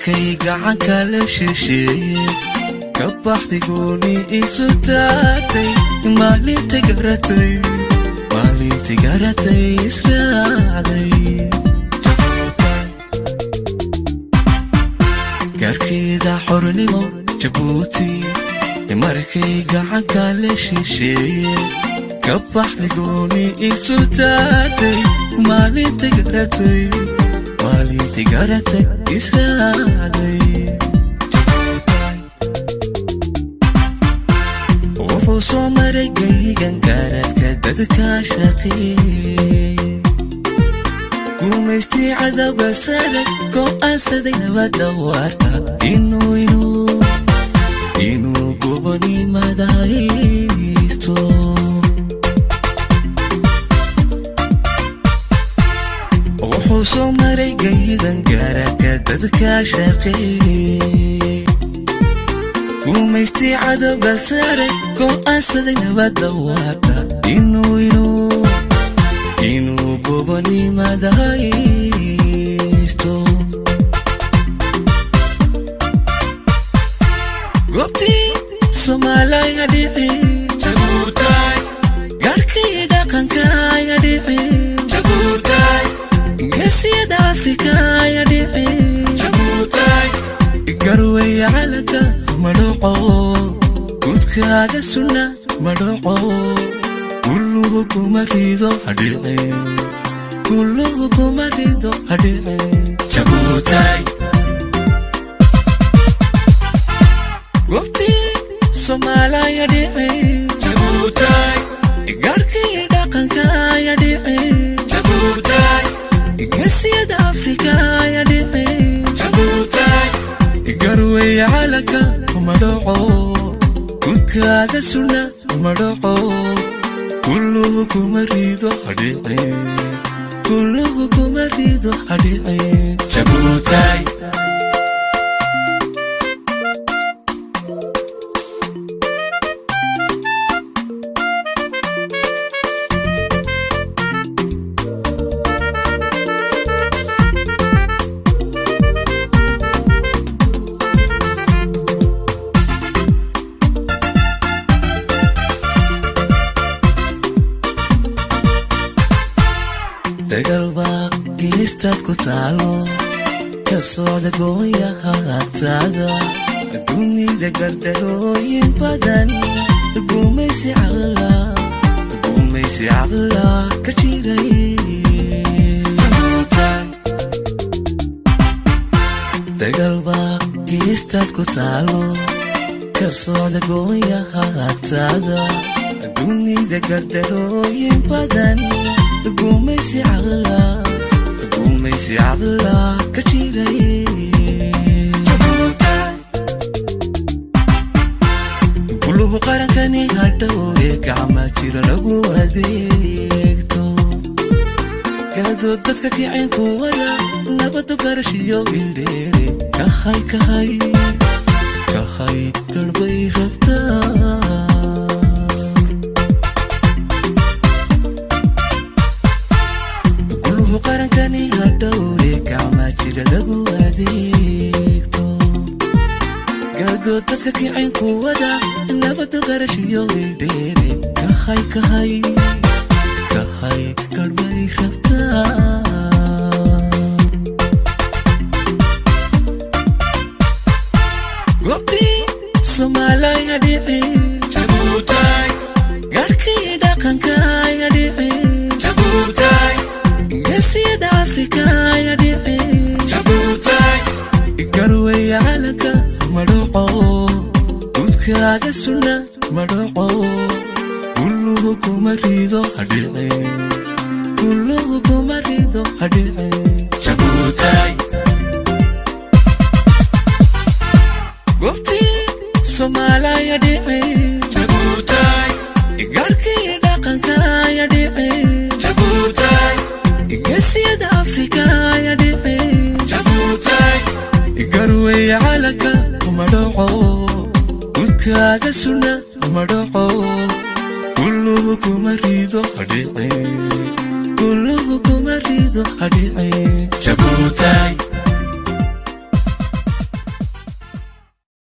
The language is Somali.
markay gacanka la shisheeyey ka baxday gooni isu taagtay maalintii garatay israacday gaarkeeda xornimo Jabuuti markay gacanka la shisheeyey ka baxday gooni isu taagtay maalintii garatay israacday wuxuu soo maray gaygan gaaradka dadka shatay gumaystii cadawga sare go'aansaday nabadda waarta inuu gobonimada haysto wuxuu soo maray gaygan gaaradka dadka shatay gumaystii cadawga sare go'aansaday nabadda waarta inuu gobonimada haysto goobtii Soomaaliya dhici Jabuuti gaarkii dhaqanka dhici Jabuuti geesiyada Afrika dhici Jabuuti garway calanka madhoqo gudkaaga sunna madhoqo kulluhu kuma rido hadhici Jabuuti goobtii Soomaaliya dhici Jabuuti gaarkii dhaqanka dhici Jabuuti geesiyada Afrika dhici Jabuuti garway calanka madhoqo gudkaaga sunna madhoqo kulluhu kuma rido hadhici Jabuuti dagalba geestaad ku taalo ka socda gooyaha agtaada dunida gardarooyin badan gumaysi caqla ka jiray dagalba geestaad ku taalo ka socda gooyaha agtaada dunida gardarooyin badan gumaysi caqla ka jiray kulluhu qarankani hadhow gacma jira lagu adeegto garadood dadka kicin kuwada nabadu garashiyo bildheere kahay garbay rabtaa qarankani hadhow gacma jira lagu adeegto garadood dadka kicin kuwada nabadu garashiyo bildheere kahay garbay rabtaa goobtii Soomaaliya dhici Jabuuti gaarkii dhaqanka dhici Jabuuti geesiyada Afrika dhici Jabuuti garway calanka madhoqo gudkaaga sunna madhoqo kulluhu kuma rido hadhici Jabuuti goobtii Soomaaliya dhici Jabuuti gaarkii dhaqanka dhici Jabuuti geesiyada Afrika dhici Jabuuti garway calanka madhoqo gudkaaga sunna madhoqo kulluhu kuma rido hadhici Jabuuti